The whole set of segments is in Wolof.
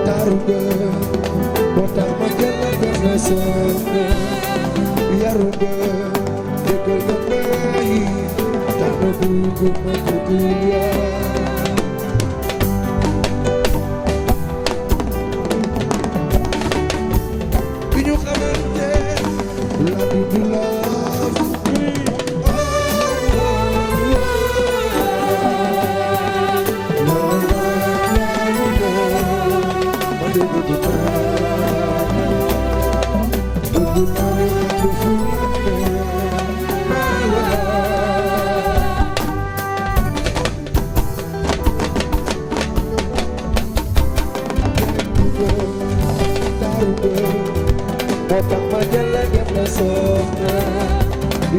taaru nga moo tax ma jël la def la soxna yaru nga dëggal nga may tax na bëgg ma bëgg yaa bi ñu xamante la du la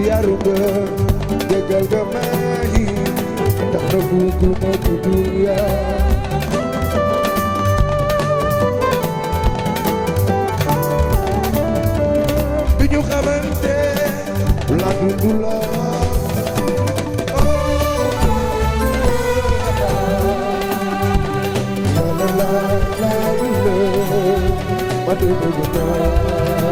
yaru nga dëggal nga may tax na bëgg ma bëgg yaa bi ñu xamante la dundu la ma dëgg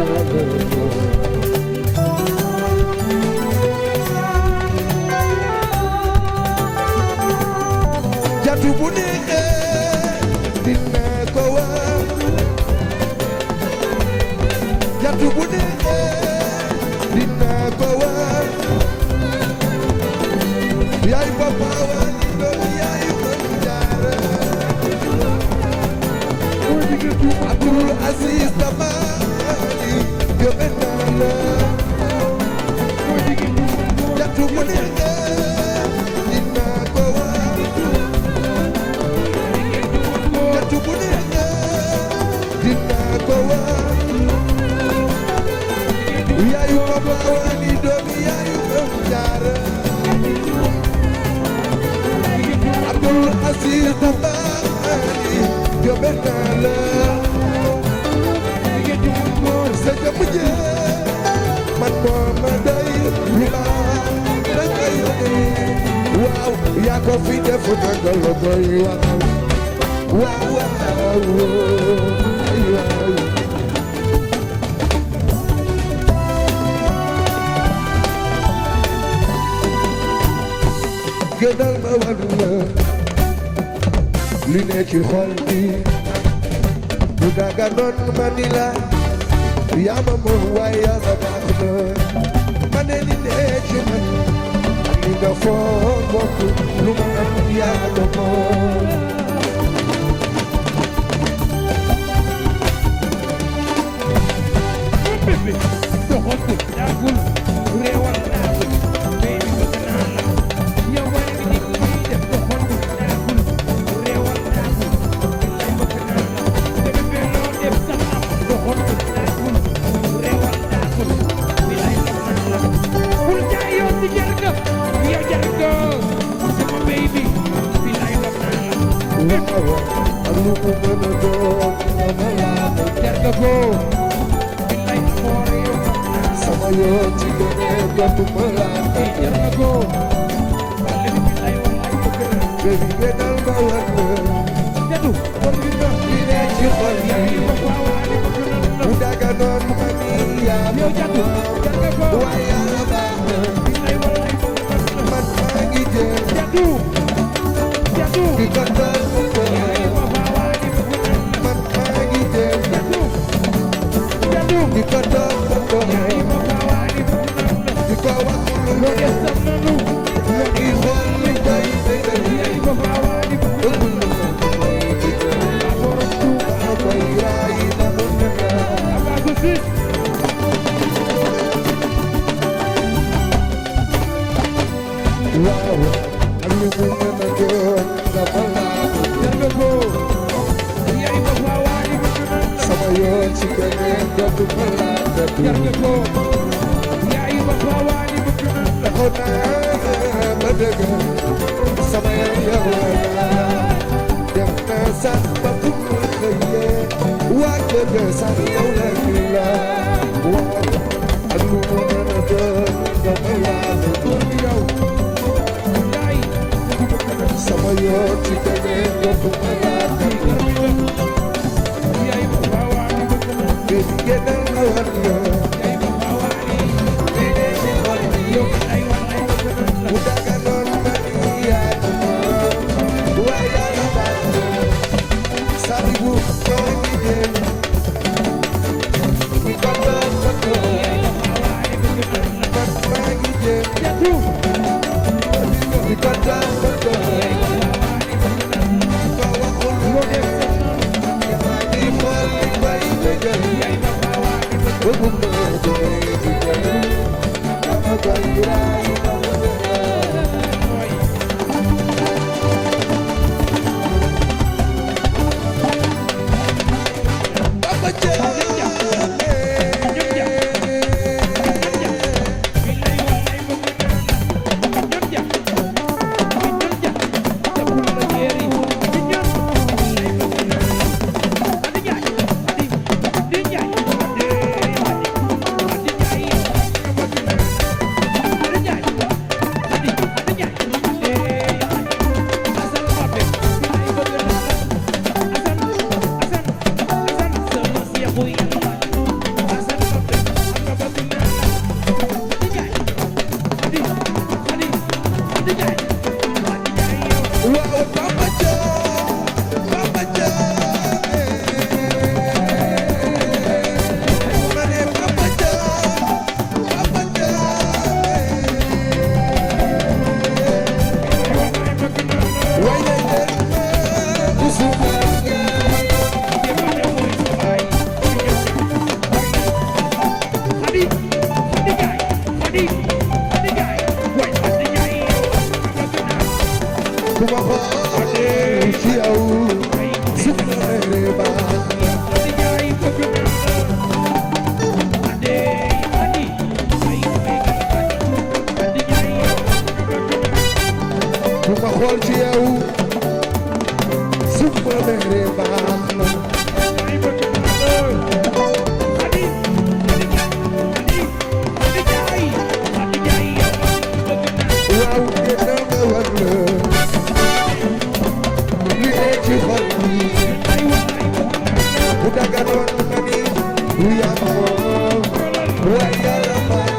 jatu bu neexee dina ko wax jatu bu neexee dina ko wax yaay papa wali doom yaay man jaara Abdul Aziz Dabali yóbbe naa la jatu bu neexee dina ko wax jatu bu neexee dina ko wax yaayu papa wali doom yaayu doom jaara Abdul Aziz Dabali yóbbe naa la sa jëmm jee man moo ma doy lu baax da ngay waaw yaa ko fi def nanga la koy wax waaw waaw waaw gënal ma wan la li ne ci xol bi bu daga noon ma ni la yaa ma moom waaye yàlla baax na ma ne li ne ci man ak li nga foog bokk lu ma am yaa ko moom bébé doxantu daagul réewal daagul baby bëgg naa la yow wane ni nit ñi def doxantu daagul réewal daagul lay bëgg naa la bébé loo def sax am doxantu daagul réewal daagul lay bëgg naa la bul jaay yoon di jar nga yow jar nga sama baby bi lay bëgg naa la waaw ak lu mu mën a doon sama yaa jar nga ko sama yoon ci gënee dootuma laata jar nga ko baby gënal ma wan la jadu li ne ci xol yi bu daga noon ma ni yaa ma jadu jar nga ko waaye yàlla baax na man maa ngi jël jadu jadu di ko doon ko man maa ngi jël jadu di ko doon ko di ko wax lu ne yaa ngi xool li koy dëggal bëggul lu ma koy dëggal ma koy raay na mu dëggal waaw ak lu mu mën a doon dafa laa sama yoon ci keneen dootuma laata taxaw naa ba dëgg sama yow la dem naa sax ba fu mu xëyee waa dëgg sax yow la ñu la waaw ak lu mu mën a doon dafa laata sama yoon ci keneen dootuma laata génnal ma wan la Yaay ma bawaali Bébé si xol bi yow ay wallaay bëgg naa la bu daganoon ma ni yaa ko moom waaye yàlla baal sànni bu maa ngi jéem mi ko doon ko doon Yaay ma bawaali bëgg naa la man maa ngi jéem Jatu mi ko doon ko doon Yaay ma bawaali bëgg naa la ko waxul Loo def sa noonu maa ngi xool li may bëggal Yaay ma bawaali bëgg bëgg ma doy di jël dama koy raay ma mooy Papa xool ci yow su ma meree baax na waaw génnal ma war la li ne ci xol bi bu daganoon ma ni lu yaa moom waaye yàlla baal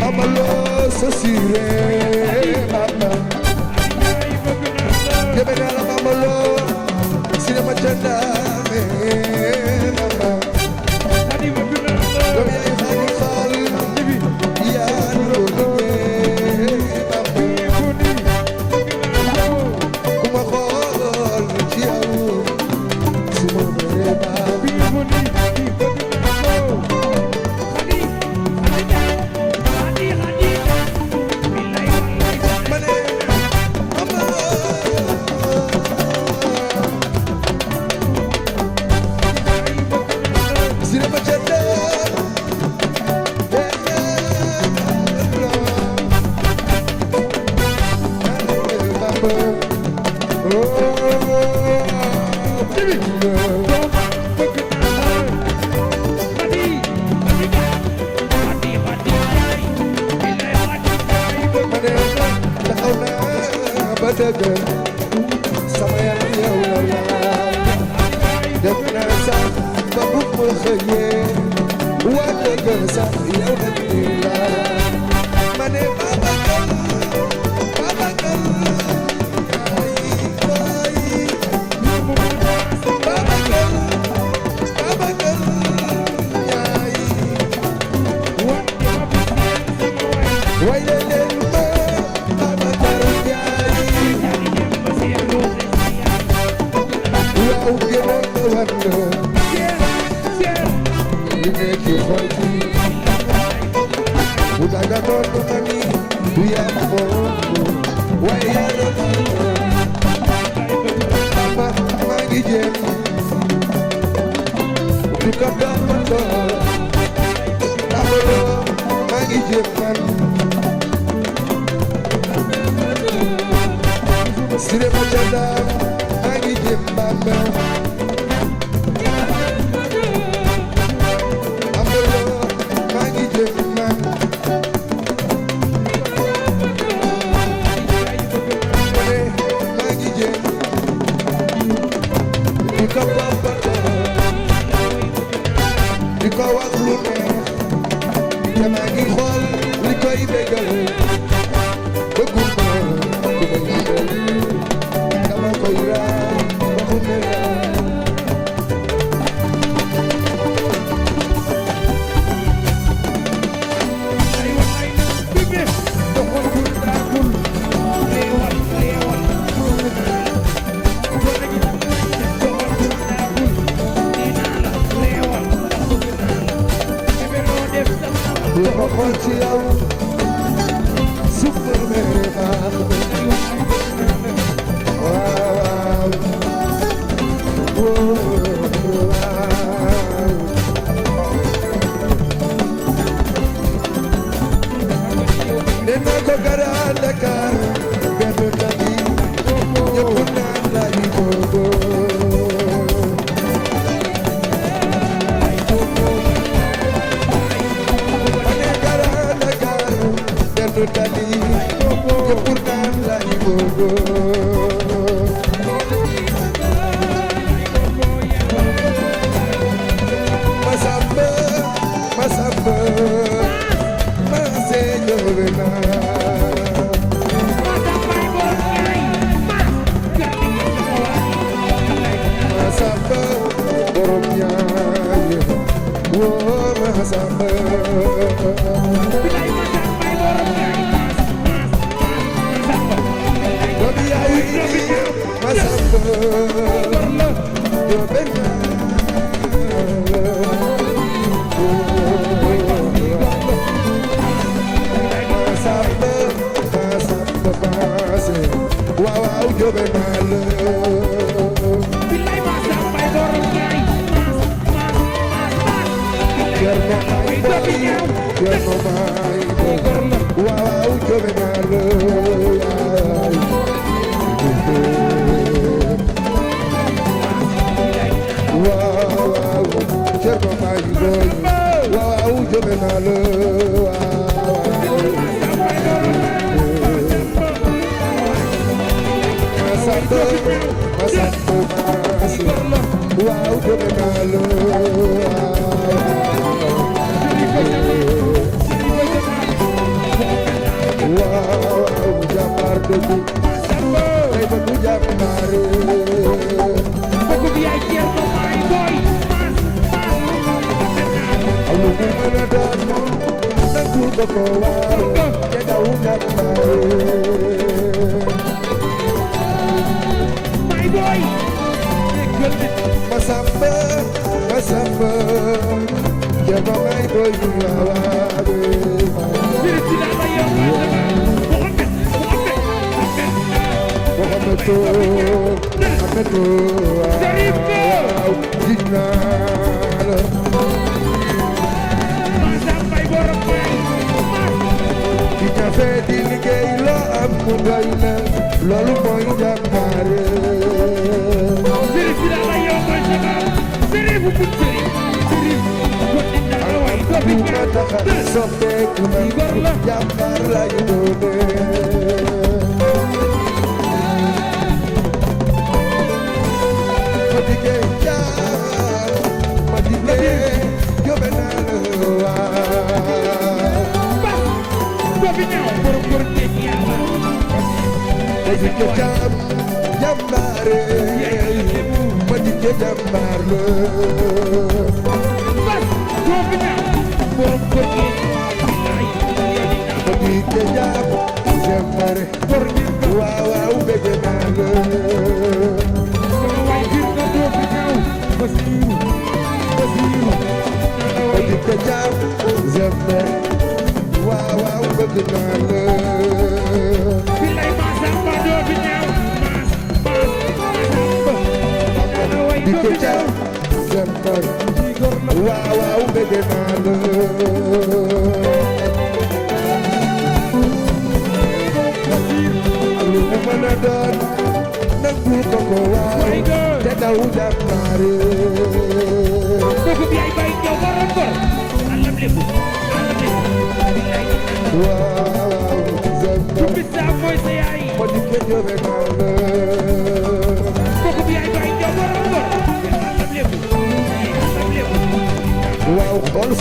amaloo sa siree mama deme naa la amaloo sire ma candaane mama doom yaay xaani faal yaa nuroo liggéey mama ku ma xool ci yow su ma meree baax ma ne mama sire ma candaane sama yaram yow la laal def naa sax ba bu ma xëyee waa dëgg sax yow la di laal ma ne Babacar Babacar ay Babacar Babacar yaay way leen ma Babacar yaay waaw gënal ma war la li ne ci xol bi bu daganoon ma ni du yaa moom waaye yàlla baal maa ngi jéem du ko toppatoo amaloo maa ngi jéem man sire ma candaam maa ngi jéem Bamba di ko toppatoo di ko wax lu neex te maa ngi xool li koy bégal bëggul ma ku may bégal dama koy raay ba mu ne la ma xool ci yow super mere baax waaw waaw nee naa ko Grand Dakar benn tali ñëpp naan la di boobo tali ñëpp naan la di boobo Masamba Masamba Mase ñëwe naa Masamba borom ñaay woo Masamba Wow,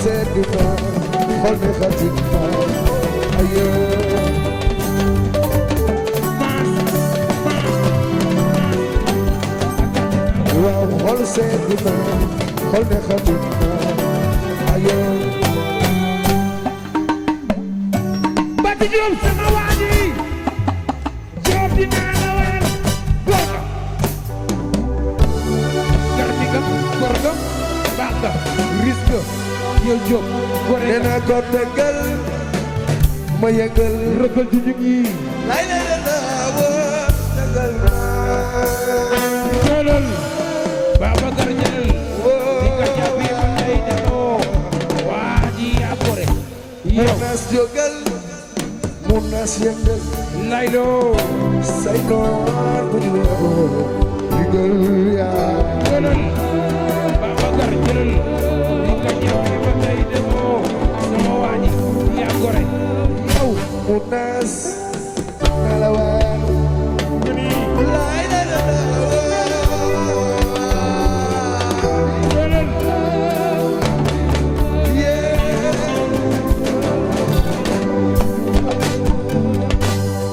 sedd na xol ne xatit na ayo waaw xol sedd na xol ne xatit na ayo Bati Diop sama waaji Diop dinaa la weer gorga garmiga gorga baax nga risque yow Diop gore nee naa ko dëggal ma yëgal rëkkal ju ñu ngi lay lay la woo dëggal jëlal Babacar jëlal di nga jàppee ba tey demoo waaji yaa gore yow munas jógal munas yëngal laylo say noon bu ñu yëgal yaa jëlal Babacar jëlal di nga jàppee ba tey demoo sama waaji yaa gore yow munas nalawaan lay lay la jëlal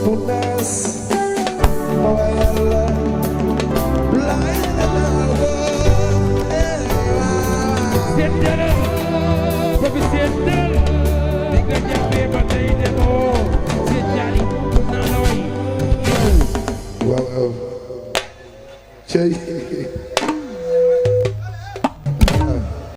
munas ma yàlla lay la seetal ko fi seetal di nga jàppee ba tey demoo seet jaali naa la way yow waaw waaw cey